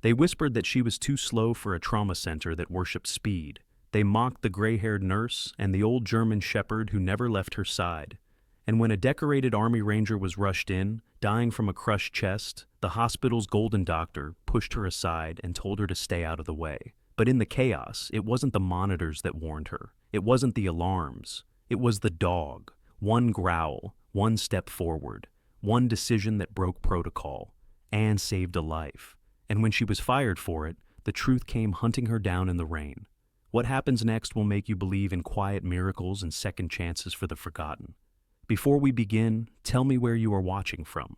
They whispered that she was too slow for a trauma center that worshipped speed. They mocked the gray-haired nurse and the old German shepherd who never left her side. And when a decorated Army Ranger was rushed in, dying from a crushed chest, the hospital's golden doctor pushed her aside and told her to stay out of the way. But in the chaos, it wasn't the monitors that warned her. It wasn't the alarms. It was the dog. One growl, one step forward, one decision that broke protocol, and saved a life. And when she was fired for it, the truth came hunting her down in the rain. What happens next will make you believe in quiet miracles and second chances for the forgotten. Before we begin, tell me where you are watching from.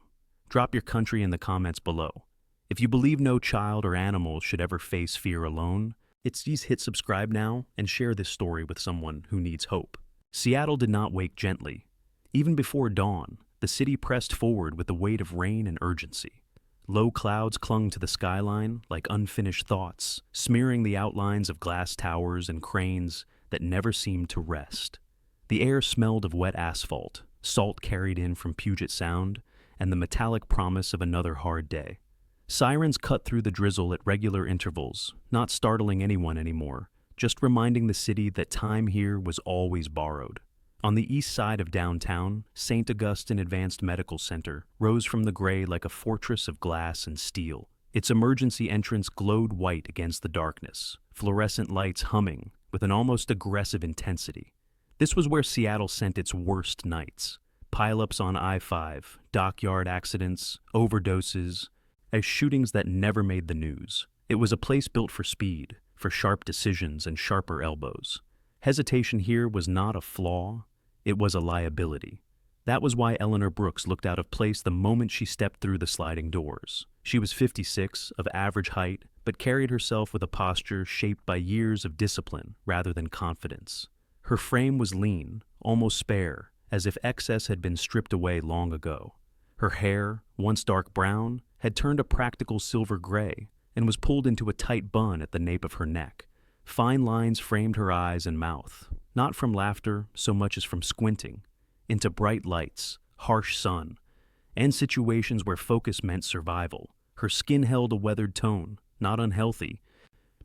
Drop your country in the comments below. If you believe no child or animal should ever face fear alone, please hit subscribe now and share this story with someone who needs hope. Seattle did not wake gently. Even before dawn, the city pressed forward with the weight of rain and urgency. Low clouds clung to the skyline like unfinished thoughts, smearing the outlines of glass towers and cranes that never seemed to rest. The air smelled of wet asphalt, salt carried in from Puget Sound, and the metallic promise of another hard day. Sirens cut through the drizzle at regular intervals, not startling anyone anymore, just reminding the city that time here was always borrowed. On the east side of downtown, St. Augustine Advanced Medical Center rose from the gray like a fortress of glass and steel. Its emergency entrance glowed white against the darkness, fluorescent lights humming with an almost aggressive intensity. This was where Seattle sent its worst nights. Pileups on I-5, dockyard accidents, overdoses, shootings that never made the news. It was a place built for speed, for sharp decisions and sharper elbows. Hesitation here was not a flaw, it was a liability. That was why Eleanor Brooks looked out of place the moment she stepped through the sliding doors. She was 56, of average height, but carried herself with a posture shaped by years of discipline rather than confidence. Her frame was lean, almost spare, as if excess had been stripped away long ago. Her hair, once dark brown, had turned a practical silver gray and was pulled into a tight bun at the nape of her neck. Fine lines framed her eyes and mouth, not from laughter so much as from squinting, into bright lights, harsh sun, and situations where focus meant survival. Her skin held a weathered tone, not unhealthy,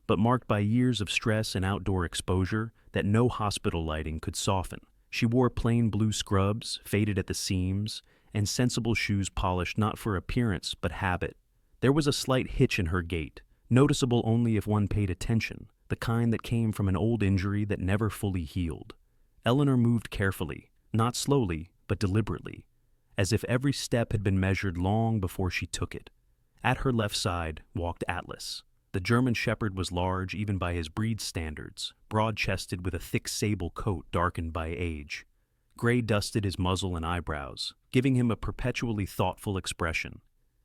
but marked by years of stress and outdoor exposure that no hospital lighting could soften. She wore plain blue scrubs, faded at the seams, and sensible shoes polished not for appearance but habit. There was a slight hitch in her gait, noticeable only if one paid attention, the kind that came from an old injury that never fully healed. Eleanor moved carefully, not slowly, but deliberately, as if every step had been measured long before she took it. At her left side walked Atlas. The German shepherd was large even by his breed standards, broad-chested with a thick sable coat darkened by age. Gray dusted his muzzle and eyebrows, giving him a perpetually thoughtful expression.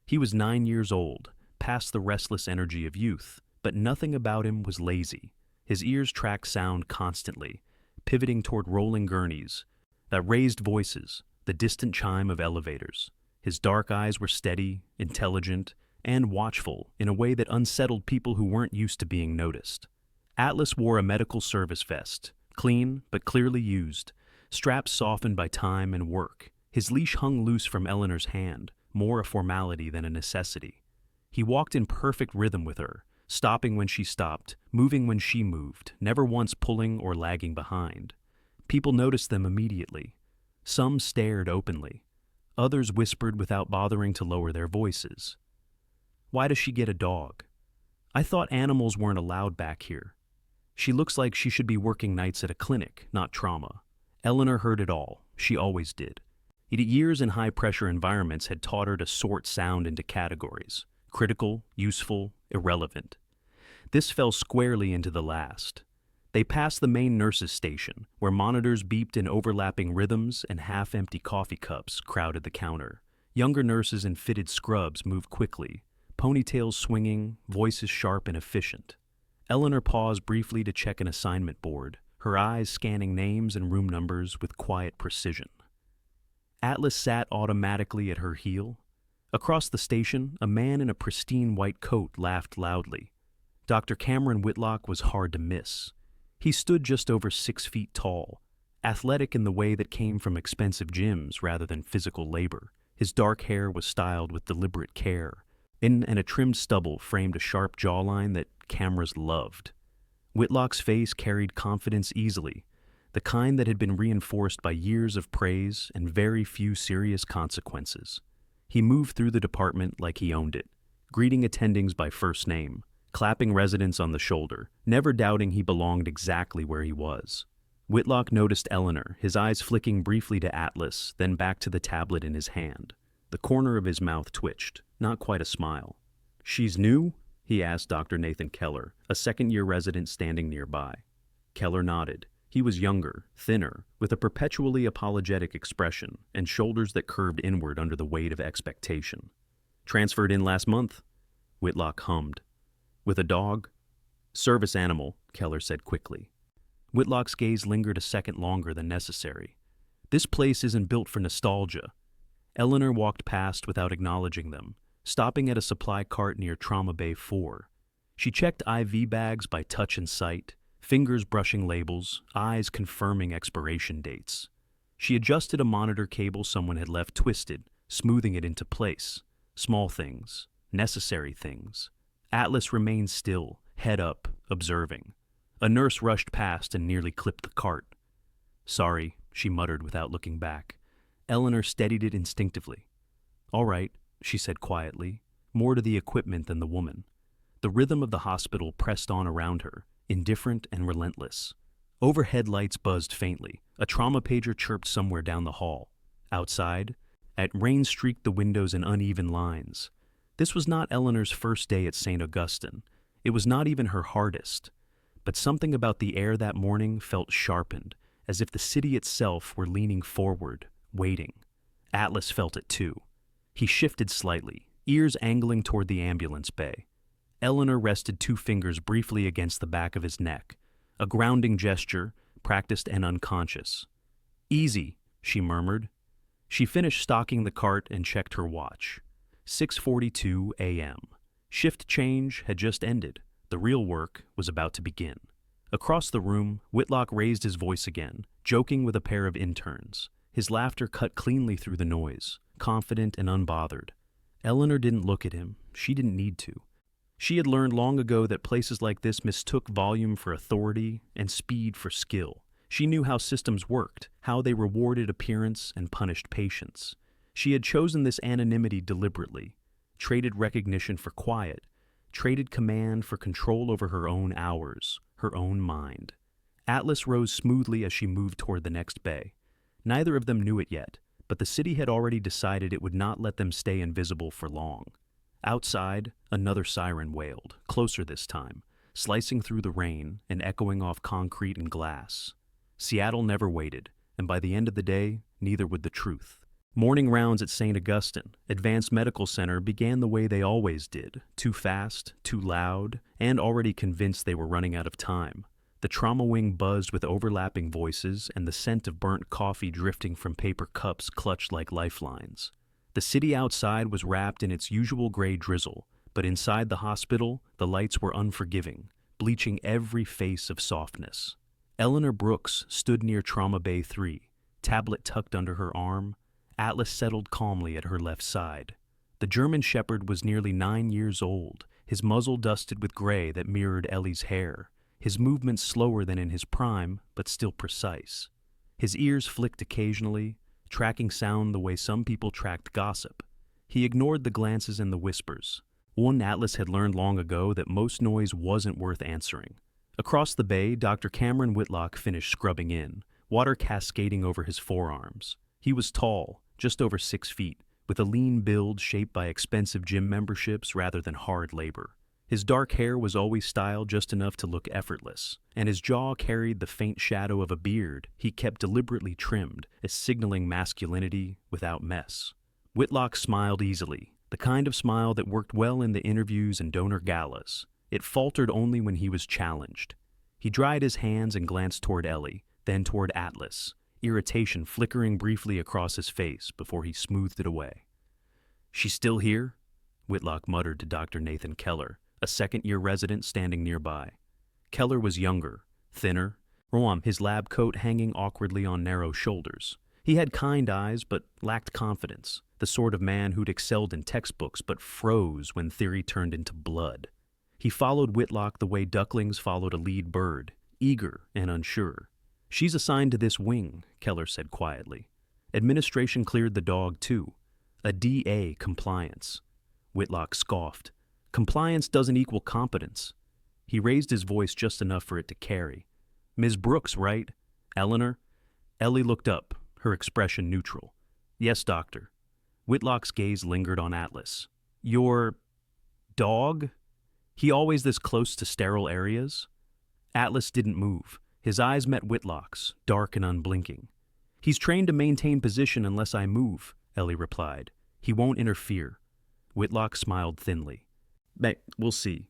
He was 9 years old, past the restless energy of youth, but nothing about him was lazy. His ears tracked sound constantly, pivoting toward rolling gurneys, that raised voices, the distant chime of elevators. His dark eyes were steady, intelligent, and watchful in a way that unsettled people who weren't used to being noticed. Atlas wore a medical service vest, clean but clearly used, straps softened by time and work. His leash hung loose from Eleanor's hand, more a formality than a necessity. He walked in perfect rhythm with her, stopping when she stopped, moving when she moved, never once pulling or lagging behind. People noticed them immediately. Some stared openly. Others whispered without bothering to lower their voices. Why does she get a dog? I thought animals weren't allowed back here. She looks like she should be working nights at a clinic, not trauma. Eleanor heard it all. She always did. Years in high-pressure environments had taught her to sort sound into categories: critical, useful, irrelevant. This fell squarely into the last. They passed the main nurses' station, where monitors beeped in overlapping rhythms and half-empty coffee cups crowded the counter. Younger nurses in fitted scrubs moved quickly, ponytails swinging, voices sharp and efficient. Eleanor paused briefly to check an assignment board, her eyes scanning names and room numbers with quiet precision. Atlas sat automatically at her heel. Across the station, a man in a pristine white coat laughed loudly. Dr. Cameron Whitlock was hard to miss. He stood just over 6 feet tall, athletic in the way that came from expensive gyms rather than physical labor. His dark hair was styled with deliberate care, And a trimmed stubble framed a sharp jawline that cameras loved. Whitlock's face carried confidence easily, the kind that had been reinforced by years of praise and very few serious consequences. He moved through the department like he owned it, greeting attendings by first name, clapping residents on the shoulder, never doubting he belonged exactly where he was. Whitlock noticed Eleanor, his eyes flicking briefly to Atlas, then back to the tablet in his hand. The corner of his mouth twitched, not quite a smile. "She's new?" he asked Dr. Nathan Keller, a second-year resident standing nearby. Keller nodded. He was younger, thinner, with a perpetually apologetic expression and shoulders that curved inward under the weight of expectation. "Transferred in last month," Whitlock hummed. "With a dog?" "Service animal," Keller said quickly. Whitlock's gaze lingered a second longer than necessary. "This place isn't built for nostalgia." Eleanor walked past without acknowledging them, stopping at a supply cart near Trauma Bay 4. She checked IV bags by touch and sight, fingers brushing labels, eyes confirming expiration dates. She adjusted a monitor cable someone had left twisted, smoothing it into place. Small things, necessary things. Atlas remained still, head up, observing. A nurse rushed past and nearly clipped the cart. "Sorry," she muttered without looking back. Eleanor steadied it instinctively. "All right," she said quietly, more to the equipment than the woman. The rhythm of the hospital pressed on around her, indifferent and relentless. Overhead lights buzzed faintly. A trauma pager chirped somewhere down the hall. Outside, rain streaked the windows in uneven lines. This was not Eleanor's first day at St. Augustine. It was not even her hardest. But something about the air that morning felt sharpened, as if the city itself were leaning forward, waiting. Atlas felt it too. He shifted slightly, ears angling toward the ambulance bay. Eleanor rested two fingers briefly against the back of his neck, a grounding gesture, practiced and unconscious. "Easy," she murmured. She finished stocking the cart and checked her watch. 6:42 a.m. Shift change had just ended. The real work was about to begin. Across the room, Whitlock raised his voice again, joking with a pair of interns. His laughter cut cleanly through the noise, confident and unbothered. Eleanor didn't look at him. She didn't need to. She had learned long ago that places like this mistook volume for authority and speed for skill. She knew how systems worked, how they rewarded appearance and punished patience. She had chosen this anonymity deliberately, traded recognition for quiet, traded command for control over her own hours, her own mind. Atlas rose smoothly as she moved toward the next bay. Neither of them knew it yet, but the city had already decided it would not let them stay invisible for long. Outside, another siren wailed, closer this time, slicing through the rain and echoing off concrete and glass. Seattle never waited, and by the end of the day, neither would the truth. Morning rounds at St. Augustine, Advanced Medical Center, began the way they always did, too fast, too loud, and already convinced they were running out of time. The trauma wing buzzed with overlapping voices, and the scent of burnt coffee drifting from paper cups clutched like lifelines. The city outside was wrapped in its usual gray drizzle, but inside the hospital, the lights were unforgiving, bleaching every face of softness. Eleanor Brooks stood near Trauma Bay 3, tablet tucked under her arm. Atlas settled calmly at her left side. The German Shepherd was nearly 9 years old, his muzzle dusted with gray that mirrored Ellie's hair, his movements slower than in his prime, but still precise. His ears flicked occasionally, tracking sound the way some people tracked gossip. He ignored the glances and the whispers. One Atlas had learned long ago that most noise wasn't worth answering. Across the bay, Dr. Cameron Whitlock finished scrubbing in, water cascading over his forearms. He was tall, just over 6 feet, with a lean build shaped by expensive gym memberships rather than hard labor. His dark hair was always styled just enough to look effortless, and his jaw carried the faint shadow of a beard he kept deliberately trimmed, as signaling masculinity without mess. Whitlock smiled easily, the kind of smile that worked well in the interviews and donor galas. It faltered only when he was challenged. He dried his hands and glanced toward Ellie, then toward Atlas, irritation flickering briefly across his face before he smoothed it away. "She's still here?" Whitlock muttered to Dr. Nathan Keller, a second-year resident standing nearby. Keller was younger, thinner, his lab coat hanging awkwardly on narrow shoulders. He had kind eyes but lacked confidence. the sort of man who'd excelled in textbooks but froze when theory turned into blood. He followed Whitlock the way ducklings followed a lead bird, eager and unsure. "She's assigned to this wing," Keller said quietly. "Administration cleared the dog, too. A DA compliance." Whitlock scoffed. "Compliance doesn't equal competence." He raised his voice just enough for it to carry. "Ms. Brooks, right? Eleanor?" Ellie looked up, her expression neutral. "Yes, doctor." Whitlock's gaze lingered on Atlas. "Your dog? He always this close to sterile areas?" Atlas didn't move. His eyes met Whitlock's, dark and unblinking. "He's trained to maintain position unless I move," Ellie replied. "He won't interfere." Whitlock smiled thinly. "We'll see."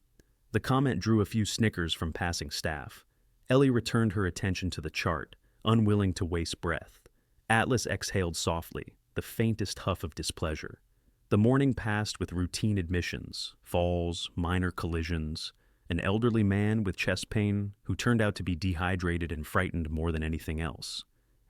The comment drew a few snickers from passing staff. Ellie returned her attention to the chart, unwilling to waste breath. Atlas exhaled softly, the faintest huff of displeasure. The morning passed with routine admissions, falls, minor collisions, an elderly man with chest pain who turned out to be dehydrated and frightened more than anything else.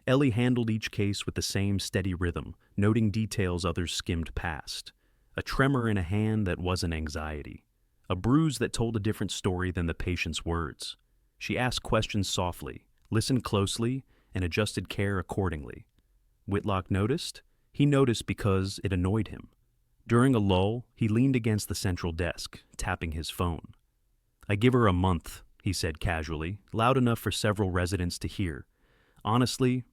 Ellie handled each case with the same steady rhythm, noting details others skimmed past. A tremor in a hand that wasn't anxiety. A bruise that told a different story than the patient's words. She asked questions softly, listened closely, and adjusted care accordingly. Whitlock noticed? He noticed because it annoyed him. During a lull, he leaned against the central desk, tapping his phone. "I give her a month," he said casually, loud enough for several residents to hear. "Honestly,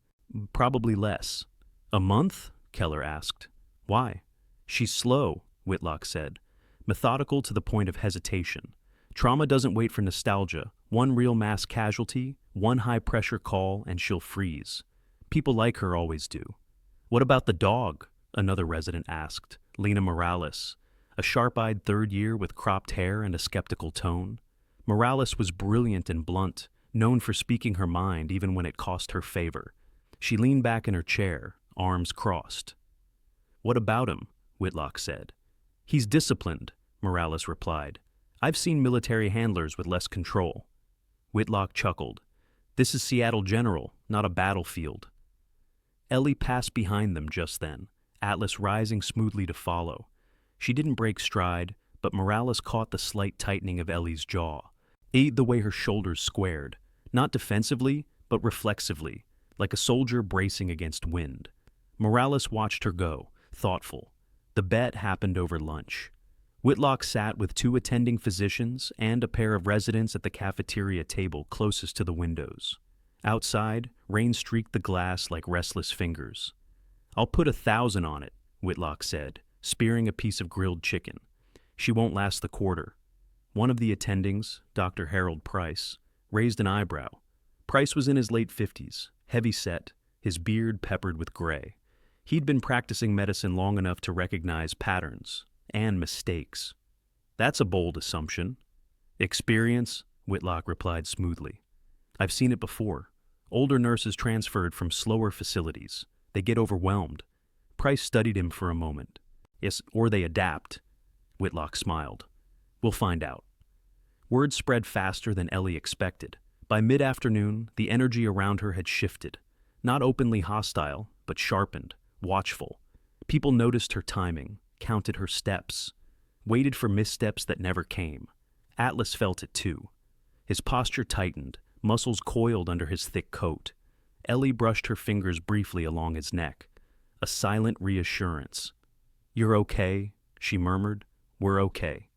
probably less." "A month?" Keller asked. "Why?" "She's slow," Whitlock said, methodical to the point of hesitation. "Trauma doesn't wait for nostalgia. One real mass casualty, one high-pressure call, and she'll freeze. People like her always do." "What about the dog?" another resident asked, Lena Morales, a sharp-eyed third year with cropped hair and a skeptical tone. Morales was brilliant and blunt, known for speaking her mind even when it cost her favor. She leaned back in her chair, arms crossed. "What about him?" Whitlock said. "He's disciplined," Morales replied. "I've seen military handlers with less control." Whitlock chuckled. "This is Seattle General, not a battlefield." Ellie passed behind them just then, Atlas rising smoothly to follow. She didn't break stride, but Morales caught the slight tightening of Ellie's jaw, the way her shoulders squared, not defensively, but reflexively, like a soldier bracing against wind. Morales watched her go, thoughtful. The bet happened over lunch. Whitlock sat with two attending physicians and a pair of residents at the cafeteria table closest to the windows. Outside, rain streaked the glass like restless fingers. "I'll put 1,000 on it," Whitlock said, spearing a piece of grilled chicken. "She won't last the quarter." One of the attendings, Dr. Harold Price, raised an eyebrow. Price was in his late 50s, heavy-set, his beard peppered with gray. He'd been practicing medicine long enough to recognize patterns and mistakes. "That's a bold assumption." "Experience," Whitlock replied smoothly. "I've seen it before. Older nurses transferred from slower facilities. They get overwhelmed." Price studied him for a moment. "Yes, or they adapt." Whitlock smiled. "We'll find out." Word spread faster than Ellie expected. By mid-afternoon, the energy around her had shifted. Not openly hostile, but sharpened, watchful. People noticed her timing, counted her steps, waited for missteps that never came. Atlas felt it too. His posture tightened, muscles coiled under his thick coat. Ellie brushed her fingers briefly along his neck. A silent reassurance. "You're okay," she murmured. "We're okay."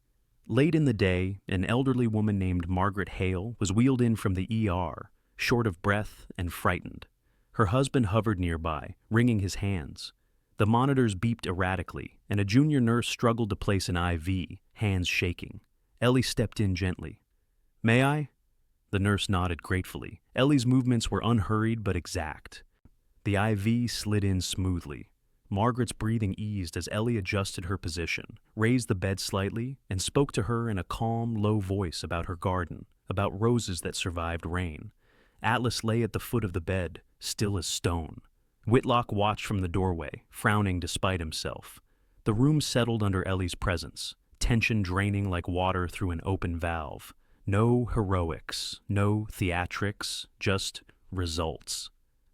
Late in the day, an elderly woman named Margaret Hale was wheeled in from the ER, short of breath and frightened. Her husband hovered nearby, wringing his hands. The monitors beeped erratically, and a junior nurse struggled to place an IV, hands shaking. Ellie stepped in gently. "May I?" The nurse nodded gratefully. Ellie's movements were unhurried but exact. The IV slid in smoothly. Margaret's breathing eased as Ellie adjusted her position, raised the bed slightly, and spoke to her in a calm, low voice about her garden, about roses that survived rain. Atlas lay at the foot of the bed, still as stone. Whitlock watched from the doorway, frowning despite himself. The room settled under Ellie's presence, tension draining like water through an open valve. No heroics, no theatrics, just results.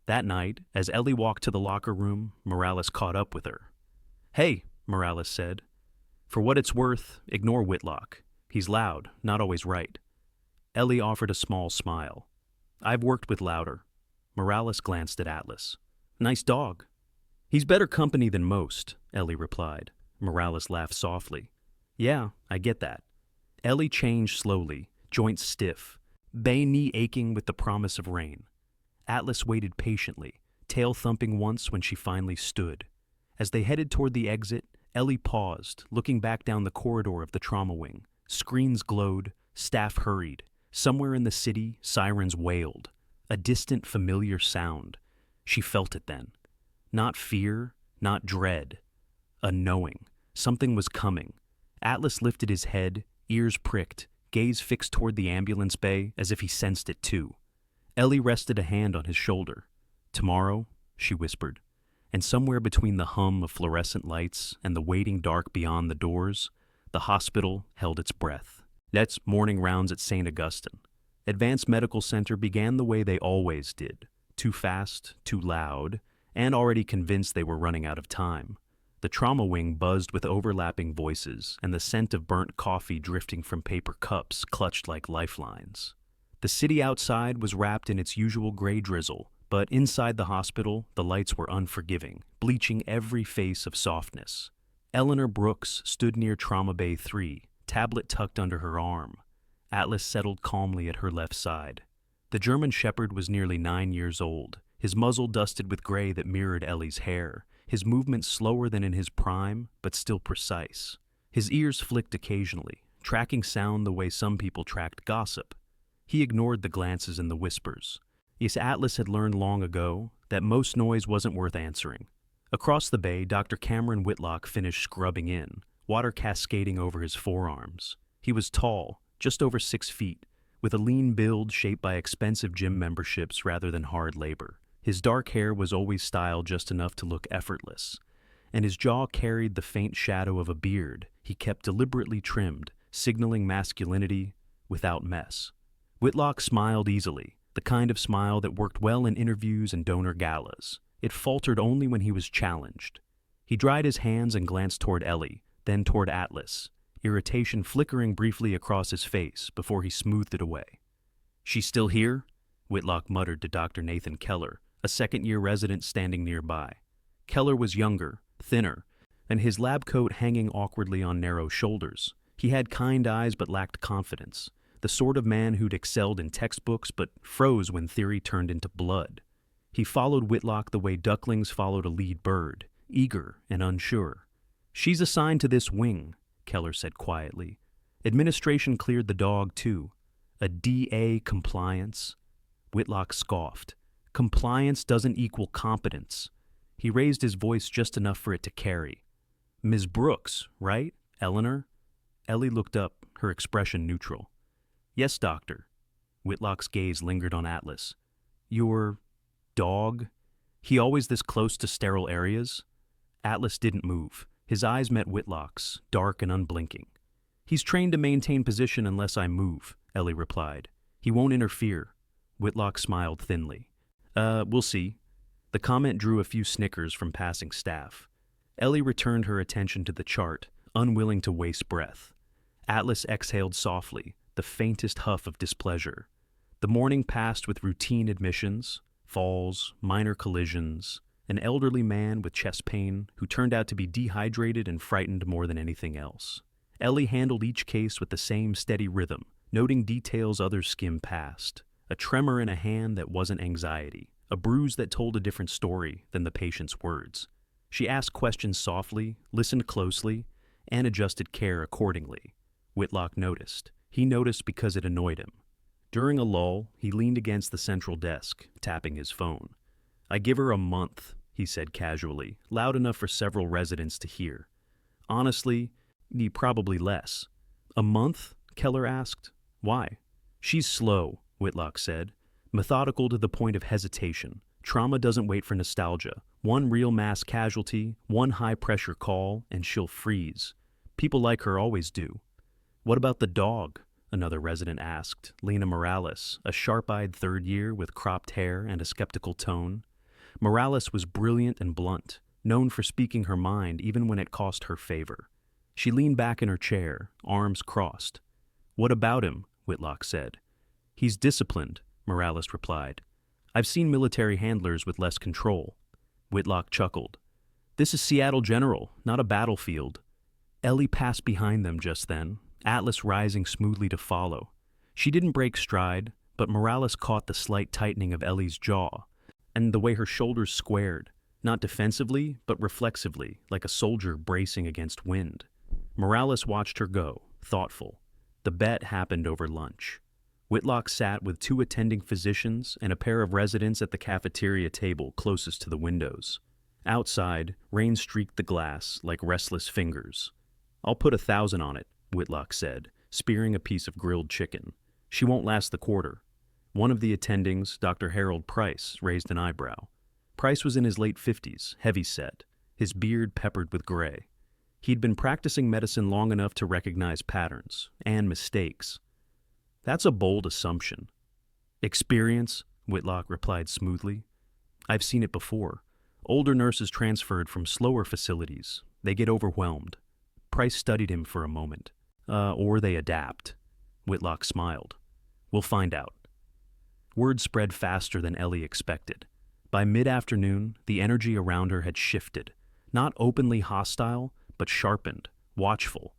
That night, as Ellie walked to the locker room, Morales caught up with her. "Hey," Morales said. "For what it's worth, ignore Whitlock. He's loud, not always right." Ellie offered a small smile. "I've worked with louder." Morales glanced at Atlas. "Nice dog." "He's better company than most," Ellie replied. Morales laughed softly. "Yeah, I get that." Ellie changed slowly, joints stiff, bay knee aching with the promise of rain. Atlas waited patiently, tail thumping once when she finally stood. As they headed toward the exit, Ellie paused, looking back down the corridor of the trauma wing. Screens glowed, staff hurried. Somewhere in the city, sirens wailed. A distant, familiar sound. She felt it then. Not fear, not dread. A knowing. Something was coming. Atlas lifted his head, ears pricked, gaze fixed toward the ambulance bay as if he sensed it too. Ellie rested a hand on his shoulder. "Tomorrow," she whispered. And somewhere between the hum of fluorescent lights and the waiting dark beyond the doors, the hospital held its breath. That's morning rounds at St. Augustine. Advanced Medical Center began the way they always did. Too fast, too loud, and already convinced they were running out of time. The trauma wing buzzed with overlapping voices, and the scent of burnt coffee drifting from paper cups clutched like lifelines. The city outside was wrapped in its usual gray drizzle, but inside the hospital, the lights were unforgiving, bleaching every face of softness. Eleanor Brooks stood near Trauma Bay 3, tablet tucked under her arm. Atlas settled calmly at her left side. The German Shepherd was nearly 9 years old, his muzzle dusted with gray that mirrored Ellie's hair, his movements slower than in his prime, but still precise. His ears flicked occasionally, tracking sound the way some people tracked gossip. He ignored the glances and the whispers. Yes, Atlas had learned long ago that most noise wasn't worth answering. Across the bay, Dr. Cameron Whitlock finished scrubbing in, water cascading over his forearms. He was tall, just over 6 feet, with a lean build shaped by expensive gym memberships rather than hard labor. His dark hair was always styled just enough to look effortless, and his jaw carried the faint shadow of a beard he kept deliberately trimmed, signaling masculinity without mess. Whitlock smiled easily, the kind of smile that worked well in interviews and donor galas. It faltered only when he was challenged. He dried his hands and glanced toward Ellie, then toward Atlas, irritation flickering briefly across his face before he smoothed it away. "She's still here?" Whitlock muttered to Dr. Nathan Keller, a second-year resident standing nearby. Keller was younger, thinner, and his lab coat hanging awkwardly on narrow shoulders. He had kind eyes but lacked confidence, the sort of man who'd excelled in textbooks but froze when theory turned into blood. He followed Whitlock the way ducklings followed a lead bird, eager and unsure. "She's assigned to this wing," Keller said quietly. "Administration cleared the dog, too. A DA compliance." Whitlock scoffed. "Compliance doesn't equal competence." He raised his voice just enough for it to carry. "Ms. Brooks, right? Eleanor?" Ellie looked up, her expression neutral. "Yes, doctor." Whitlock's gaze lingered on Atlas. "Your dog? He always this close to sterile areas?" Atlas didn't move. His eyes met Whitlock's, dark and unblinking. "He's trained to maintain position unless I move," Ellie replied. "He won't interfere." Whitlock smiled thinly. We'll see." The comment drew a few snickers from passing staff. Ellie returned her attention to the chart, unwilling to waste breath. Atlas exhaled softly, the faintest huff of displeasure. The morning passed with routine admissions, falls, minor collisions, an elderly man with chest pain who turned out to be dehydrated and frightened more than anything else. Ellie handled each case with the same steady rhythm, noting details others skimmed past. A tremor in a hand that wasn't anxiety, a bruise that told a different story than the patient's words. She asked questions softly, listened closely, and adjusted care accordingly. Whitlock noticed. He noticed because it annoyed him. During a lull, he leaned against the central desk, tapping his phone. "I give her a month," he said casually, loud enough for several residents to hear. "Honestly, probably less." "A month?" Keller asked. "Why?" "She's slow," Whitlock said. "Methodical to the point of hesitation. Trauma doesn't wait for nostalgia. One real mass casualty, one high-pressure call, and she'll freeze. People like her always do." "What about the dog?" another resident asked, Lena Morales, a sharp-eyed third year with cropped hair and a skeptical tone. Morales was brilliant and blunt. known for speaking her mind even when it cost her favor. She leaned back in her chair, arms crossed. "What about him?" Whitlock said. "He's disciplined," Morales replied. "I've seen military handlers with less control." Whitlock chuckled. "This is Seattle General, not a battlefield." Ellie passed behind them just then, Atlas rising smoothly to follow. She didn't break stride, but Morales caught the slight tightening of Ellie's jaw, and the way her shoulders squared, not defensively, but reflexively, like a soldier bracing against wind. Morales watched her go, thoughtful. The bet happened over lunch. Whitlock sat with 2 attending physicians and a pair of residents at the cafeteria table closest to the windows. Outside, rain streaked the glass like restless fingers. "I'll put 1,000 on it," Whitlock said, spearing a piece of grilled chicken. "She won't last the quarter." One of the attendings, Dr. Harold Price, raised an eyebrow. Price was in his late 50s, heavy-set, his beard peppered with gray. He'd been practicing medicine long enough to recognize patterns and mistakes. "That's a bold assumption." "Experience," Whitlock replied smoothly. "I've seen it before. Older nurses transferred from slower facilities. They get overwhelmed." Price studied him for a moment. Or they adapt." Whitlock smiled. "We'll find out." Word spread faster than Ellie expected. By mid-afternoon, the energy around her had shifted. Not openly hostile, but sharpened, watchful.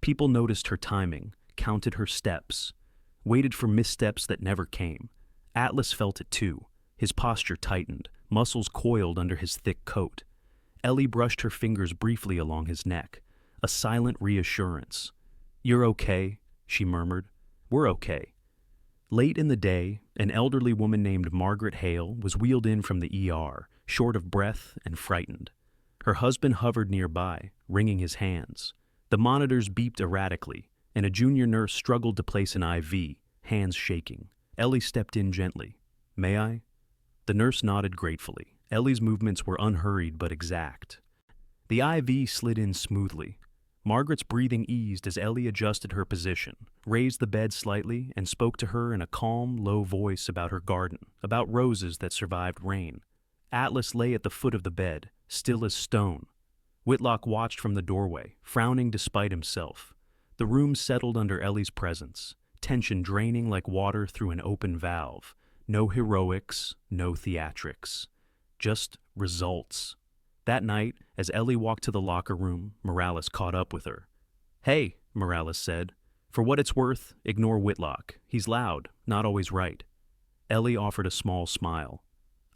People noticed her timing, counted her steps, waited for missteps that never came. Atlas felt it too. His posture tightened, muscles coiled under his thick coat. Ellie brushed her fingers briefly along his neck, a silent reassurance. "You're okay," she murmured. "We're okay." Late in the day, an elderly woman named Margaret Hale was wheeled in from the ER, short of breath and frightened. Her husband hovered nearby, wringing his hands. The monitors beeped erratically, and a junior nurse struggled to place an IV, hands shaking. Ellie stepped in gently. "May I?" The nurse nodded gratefully. Ellie's movements were unhurried but exact. The IV slid in smoothly. Margaret's breathing eased as Ellie adjusted her position, raised the bed slightly, and spoke to her in a calm, low voice about her garden, about roses that survived rain. Atlas lay at the foot of the bed, still as stone. Whitlock watched from the doorway, frowning despite himself. The room settled under Ellie's presence, tension draining like water through an open valve. No heroics, no theatrics. Just results. That night, as Ellie walked to the locker room, Morales caught up with her. "Hey," Morales said. "For what it's worth, ignore Whitlock. He's loud, not always right." Ellie offered a small smile.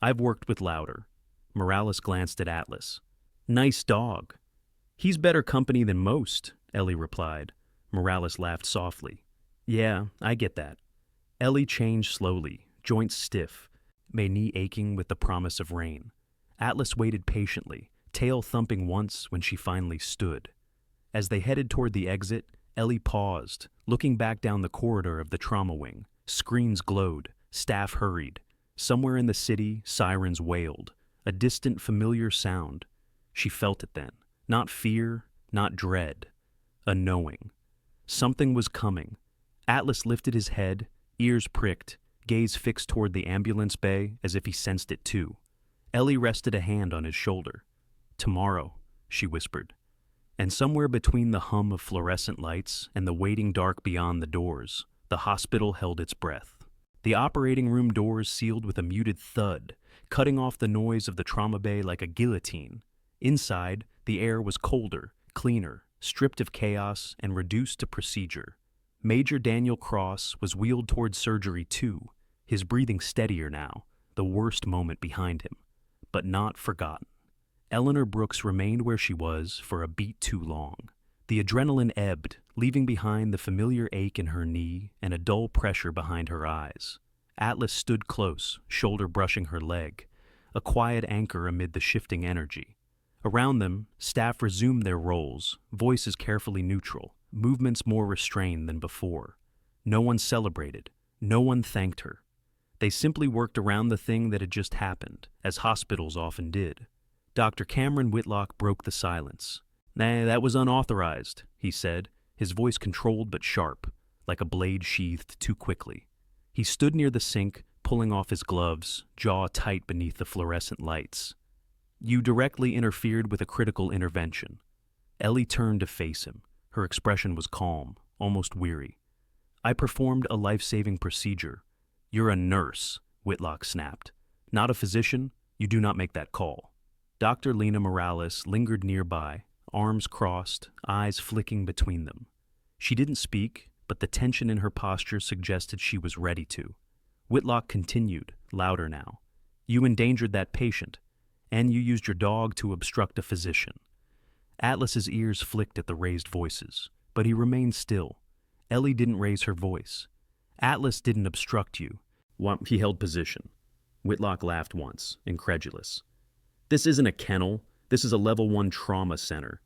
"I've worked with louder." Morales glanced at Atlas. "Nice dog." "He's better company than most," Ellie replied. Morales laughed softly. "Yeah, I get that." Ellie changed slowly, joints stiff, knee aching with the promise of rain. Atlas waited patiently, tail thumping once when she finally stood. As they headed toward the exit, Ellie paused, looking back down the corridor of the trauma wing. Screens glowed, staff hurried. Somewhere in the city, sirens wailed, a distant, familiar sound. She felt it then, not fear, not dread, a knowing. Something was coming. Atlas lifted his head, ears pricked, gaze fixed toward the ambulance bay as if he sensed it too. Ellie rested a hand on his shoulder. "Tomorrow," she whispered. And somewhere between the hum of fluorescent lights and the waiting dark beyond the doors, the hospital held its breath. The operating room doors sealed with a muted thud, cutting off the noise of the trauma bay like a guillotine. Inside, the air was colder, cleaner, stripped of chaos and reduced to procedure. Major Daniel Cross was wheeled toward surgery too, his breathing steadier now, the worst moment behind him. But not forgotten. Eleanor Brooks remained where she was for a beat too long. The adrenaline ebbed, leaving behind the familiar ache in her knee and a dull pressure behind her eyes. Atlas stood close, shoulder brushing her leg, a quiet anchor amid the shifting energy. Around them, staff resumed their roles, voices carefully neutral, movements more restrained than before. No one celebrated, no one thanked her. They simply worked around the thing that had just happened, as hospitals often did. Dr. Cameron Whitlock broke the silence. "Nah, that was unauthorized," he said, his voice controlled but sharp, like a blade sheathed too quickly. He stood near the sink, pulling off his gloves, jaw tight beneath the fluorescent lights. You directly interfered with a critical intervention. Ellie turned to face him. Her expression was calm, almost weary. I performed a life-saving procedure. You're a nurse, Whitlock snapped. Not a physician. You do not make that call. Dr. Lena Morales lingered nearby, arms crossed, eyes flicking between them. She didn't speak, but the tension in her posture suggested she was ready to. Whitlock continued, louder now. You endangered that patient, and you used your dog to obstruct a physician. Atlas's ears flicked at the raised voices, but he remained still. Ellie didn't raise her voice. Atlas didn't obstruct you. He held position. Whitlock laughed once, incredulous. This isn't a kennel. This is a level 1 trauma center.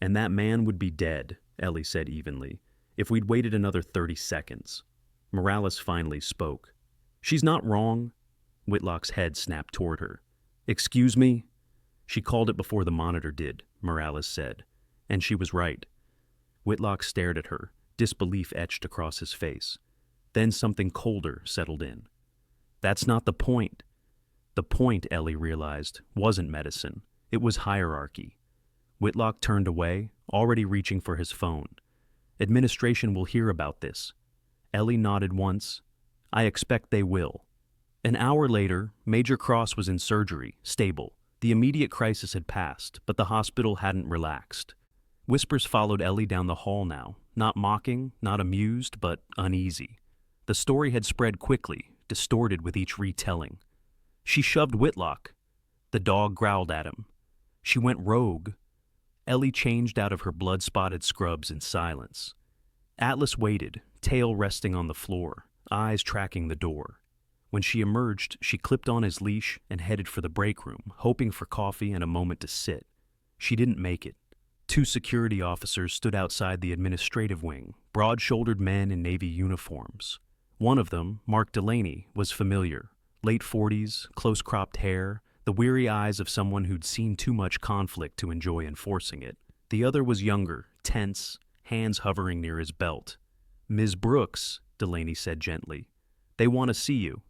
And that man would be dead, Ellie said evenly, if we'd waited another 30 seconds. Morales finally spoke. She's not wrong. Whitlock's head snapped toward her. Excuse me? She called it before the monitor did, Morales said. And she was right. Whitlock stared at her, disbelief etched across his face. Then something colder settled in. That's not the point. The point, Ellie realized, wasn't medicine. It was hierarchy. Whitlock turned away, already reaching for his phone. Administration will hear about this. Ellie nodded once. I expect they will. An hour later, Major Cross was in surgery, stable. The immediate crisis had passed, but the hospital hadn't relaxed. Whispers followed Ellie down the hall now, not mocking, not amused, but uneasy. The story had spread quickly, distorted with each retelling. She shoved Whitlock. The dog growled at him. She went rogue. Ellie changed out of her blood-spotted scrubs in silence. Atlas waited, tail resting on the floor, eyes tracking the door. When she emerged, she clipped on his leash and headed for the break room, hoping for coffee and a moment to sit. She didn't make it. 2 security officers stood outside the administrative wing, broad-shouldered men in Navy uniforms. One of them, Mark Delaney, was familiar. Late 40s, close-cropped hair, the weary eyes of someone who'd seen too much conflict to enjoy enforcing it. The other was younger, tense, hands hovering near his belt. Ms. Brooks, Delaney said gently. They want to see you.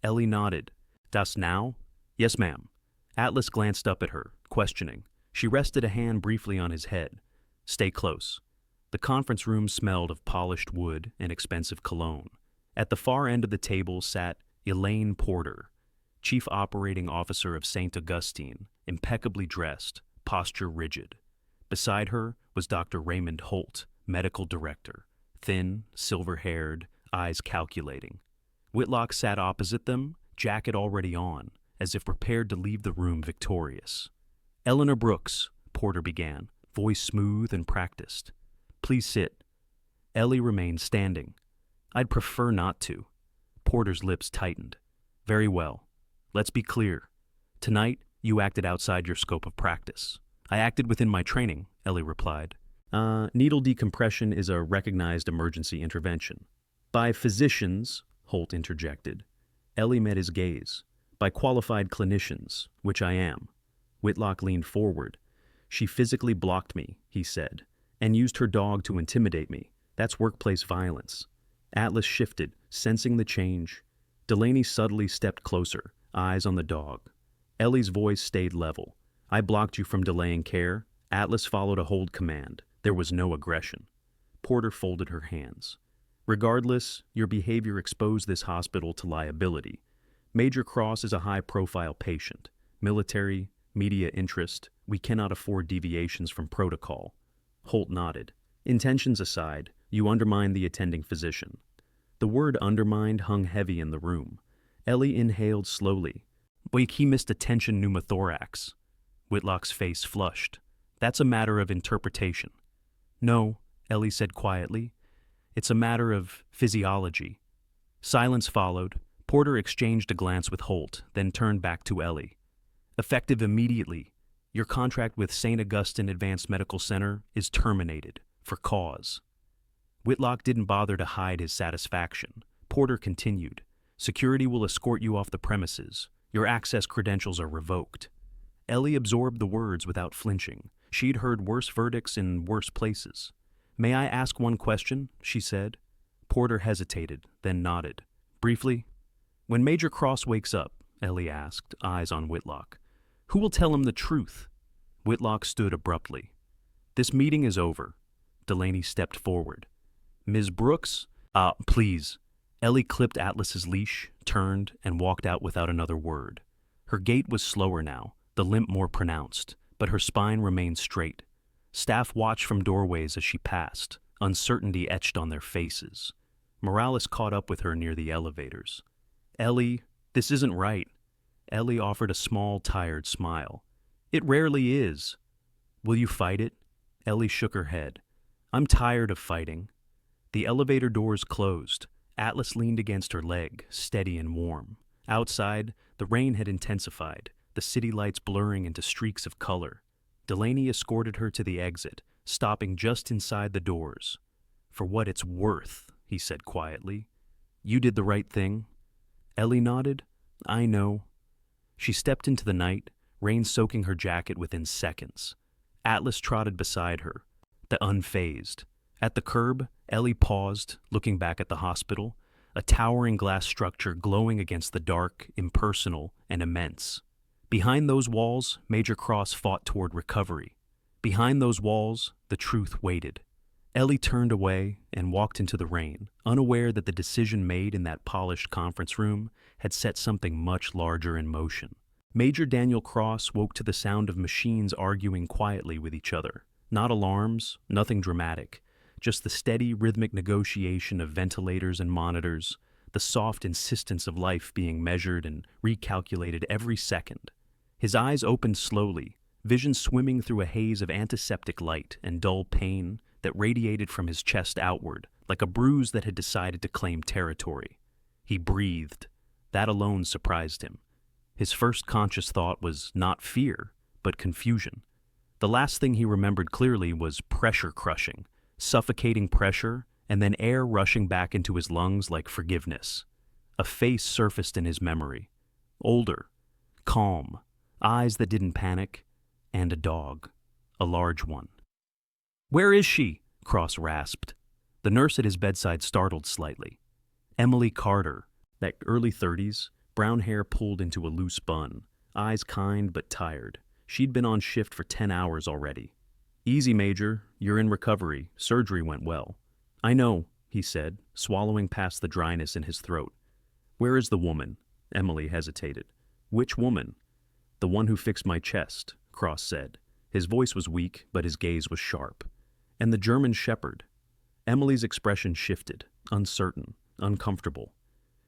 Ellie nodded. Das now? Yes, ma'am. Atlas glanced up at her, questioning. She rested a hand briefly on his head. Stay close. The conference room smelled of polished wood and expensive cologne. At the far end of the table sat Elaine Porter, Chief Operating Officer of St. Augustine, impeccably dressed, posture rigid. Beside her was Dr. Raymond Holt, Medical Director, thin, silver-haired, eyes calculating. Whitlock sat opposite them, jacket already on, as if prepared to leave the room victorious. Eleanor Brooks, Porter began, voice smooth and practiced. Please sit. Ellie remained standing. I'd prefer not to. Porter's lips tightened. Very well. Let's be clear. Tonight, you acted outside your scope of practice. I acted within my training, Ellie replied. Needle decompression is a recognized emergency intervention. By physicians, Holt interjected. Ellie met his gaze. By qualified clinicians, which I am. Whitlock leaned forward. She physically blocked me, he said, and used her dog to intimidate me. That's workplace violence. Atlas shifted, sensing the change. Delaney subtly stepped closer, eyes on the dog. Ellie's voice stayed level. I blocked you from delaying care. Atlas followed a hold command. There was no aggression. Porter folded her hands. Regardless, your behavior exposed this hospital to liability. Major Cross is a high-profile patient. Military, media interest, we cannot afford deviations from protocol. Holt nodded. Intentions aside, you undermined the attending physician. The word undermined hung heavy in the room. Ellie inhaled slowly. He missed a tension pneumothorax. Whitlock's face flushed. That's a matter of interpretation. No, Ellie said quietly. It's a matter of physiology. Silence followed. Porter exchanged a glance with Holt, then turned back to Ellie. Effective immediately, your contract with St. Augustine Advanced Medical Center is terminated, for cause. Whitlock didn't bother to hide his satisfaction. Porter continued. Security will escort you off the premises. Your access credentials are revoked. Ellie absorbed the words without flinching. She'd heard worse verdicts in worse places. May I ask one question? She said. Porter hesitated, then nodded. Briefly, when Major Cross wakes up, Ellie asked, eyes on Whitlock, Who will tell him the truth? Whitlock stood abruptly. This meeting is over. Delaney stepped forward. Ms. Brooks? Please. Ellie clipped Atlas's leash, turned, and walked out without another word. Her gait was slower now, the limp more pronounced, but her spine remained straight. Staff watched from doorways as she passed, uncertainty etched on their faces. Morales caught up with her near the elevators. Ellie, this isn't right. Ellie offered a small, tired smile. It rarely is. Will you fight it? Ellie shook her head. I'm tired of fighting. The elevator doors closed. Atlas leaned against her leg, steady and warm. Outside, the rain had intensified, the city lights blurring into streaks of color. Delaney escorted her to the exit, stopping just inside the doors. For what it's worth, he said quietly. You did the right thing. Ellie nodded. I know. She stepped into the night, rain soaking her jacket within seconds. Atlas trotted beside her, the unfazed. At the curb, Ellie paused, looking back at the hospital, a towering glass structure glowing against the dark, impersonal, and immense. Behind those walls, Major Cross fought toward recovery. Behind those walls, the truth waited. Ellie turned away and walked into the rain, unaware that the decision made in that polished conference room had set something much larger in motion. Major Daniel Cross woke to the sound of machines arguing quietly with each other. Not alarms, nothing dramatic, just the steady, rhythmic negotiation of ventilators and monitors, the soft insistence of life being measured and recalculated every second. His eyes opened slowly, vision swimming through a haze of antiseptic light and dull pain that radiated from his chest outward, like a bruise that had decided to claim territory. He breathed. That alone surprised him. His first conscious thought was not fear, but confusion. The last thing he remembered clearly was pressure crushing, suffocating pressure, and then air rushing back into his lungs like forgiveness. A face surfaced in his memory. Older, calm, eyes that didn't panic, and a dog. A large one. Where is she? Cross rasped. The nurse at his bedside startled slightly. Emily Carter, that early 30s, brown hair pulled into a loose bun, eyes kind but tired. She'd been on shift for 10 hours already. Easy, Major. You're in recovery. Surgery went well. I know, he said, swallowing past the dryness in his throat. Where is the woman? Emily hesitated. Which woman? The one who fixed my chest, Cross said. His voice was weak, but his gaze was sharp. And the German shepherd. Emily's expression shifted, uncertain, uncomfortable.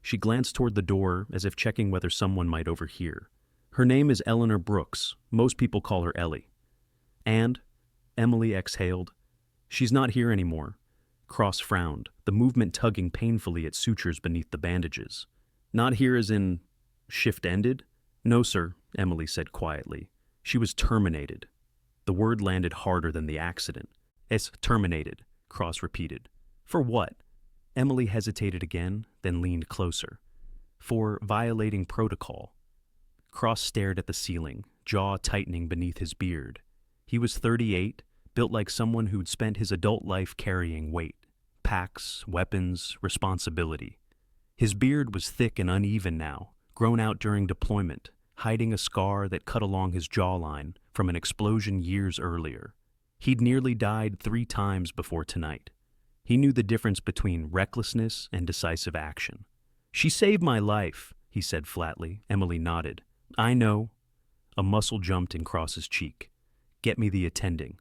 She glanced toward the door as if checking whether someone might overhear. Her name is Eleanor Brooks. Most people call her Ellie. And? Emily exhaled. She's not here anymore. Cross frowned, the movement tugging painfully at sutures beneath the bandages. Not here as in shift ended? No, sir, Emily said quietly. She was terminated. The word landed harder than the accident. Es terminated, Cross repeated. For what? Emily hesitated again, then leaned closer. For violating protocol. Cross stared at the ceiling, jaw tightening beneath his beard. He was 38, built like someone who'd spent his adult life carrying weight, packs, weapons, responsibility. His beard was thick and uneven now, grown out during deployment, hiding a scar that cut along his jawline from an explosion years earlier. He'd nearly died 3 times before tonight. He knew the difference between recklessness and decisive action. She saved my life, he said flatly. Emily nodded. I know. A muscle jumped in Cross's cheek. Get me the attending.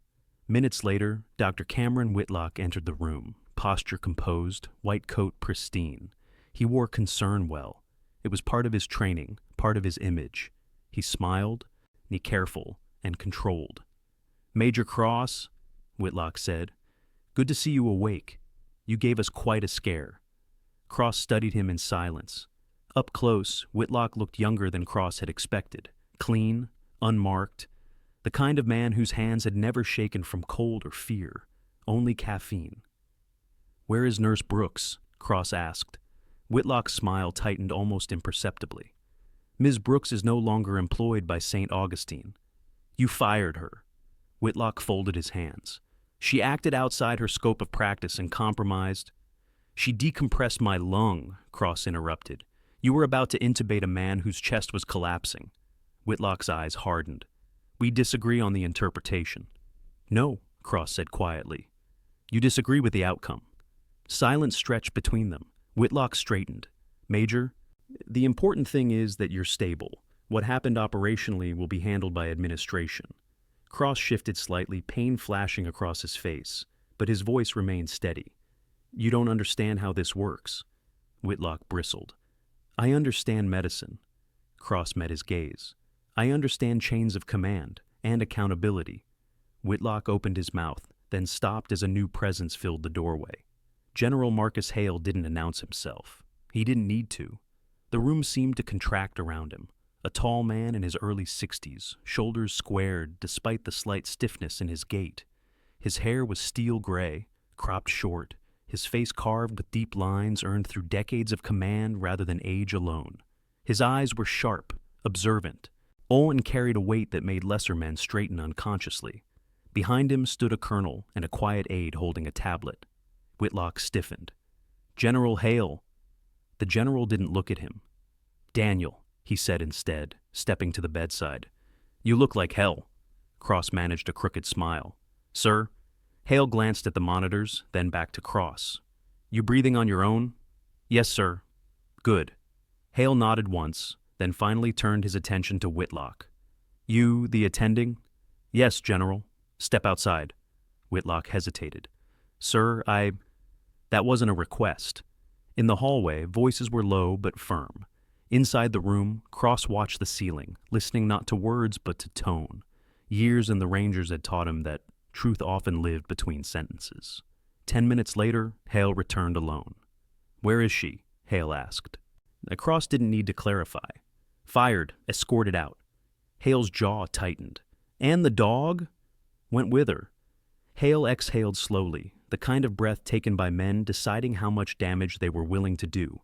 Minutes later, Dr. Cameron Whitlock entered the room, posture composed, white coat pristine. He wore concern well. It was part of his training, part of his image. He smiled, careful and controlled. Major Cross, Whitlock said, good to see you awake. You gave us quite a scare. Cross studied him in silence. Up close, Whitlock looked younger than Cross had expected, clean, unmarked, the kind of man whose hands had never shaken from cold or fear, only caffeine. Where is Nurse Brooks? Cross asked. Whitlock's smile tightened almost imperceptibly. Ms. Brooks is no longer employed by St. Augustine. You fired her. Whitlock folded his hands. She acted outside her scope of practice and compromised. She decompressed my lung, Cross interrupted. You were about to intubate a man whose chest was collapsing. Whitlock's eyes hardened. We disagree on the interpretation. No, Cross said quietly. You disagree with the outcome. Silence stretched between them. Whitlock straightened. Major, the important thing is that you're stable. What happened operationally will be handled by administration. Cross shifted slightly, pain flashing across his face, but his voice remained steady. You don't understand how this works. Whitlock bristled. I understand medicine. Cross met his gaze. I understand chains of command and accountability. Whitlock opened his mouth, then stopped as a new presence filled the doorway. General Marcus Hale didn't announce himself. He didn't need to. The room seemed to contract around him. A tall man in his early 60s, shoulders squared despite the slight stiffness in his gait. His hair was steel gray, cropped short, his face carved with deep lines earned through decades of command rather than age alone. His eyes were sharp, observant. Olin carried a weight that made lesser men straighten unconsciously. Behind him stood a colonel and a quiet aide holding a tablet. Whitlock stiffened. General Hale. The general didn't look at him. Daniel, he said instead, stepping to the bedside. You look like hell. Cross managed a crooked smile. Sir? Hale glanced at the monitors, then back to Cross. You breathing on your own? Yes, sir. Good. Hale nodded once, then finally turned his attention to Whitlock. You, the attending? Yes, General. Step outside. Whitlock hesitated. Sir, That wasn't a request. In the hallway, voices were low but firm. Inside the room, Cross watched the ceiling, listening not to words but to tone. Years in the Rangers had taught him that truth often lived between sentences. 10 minutes later, Hale returned alone. Where is she? Hale asked. Cross didn't need to clarify. Fired, escorted out. Hale's jaw tightened. And the dog? Went with her. Hale exhaled slowly, the kind of breath taken by men deciding how much damage they were willing to do.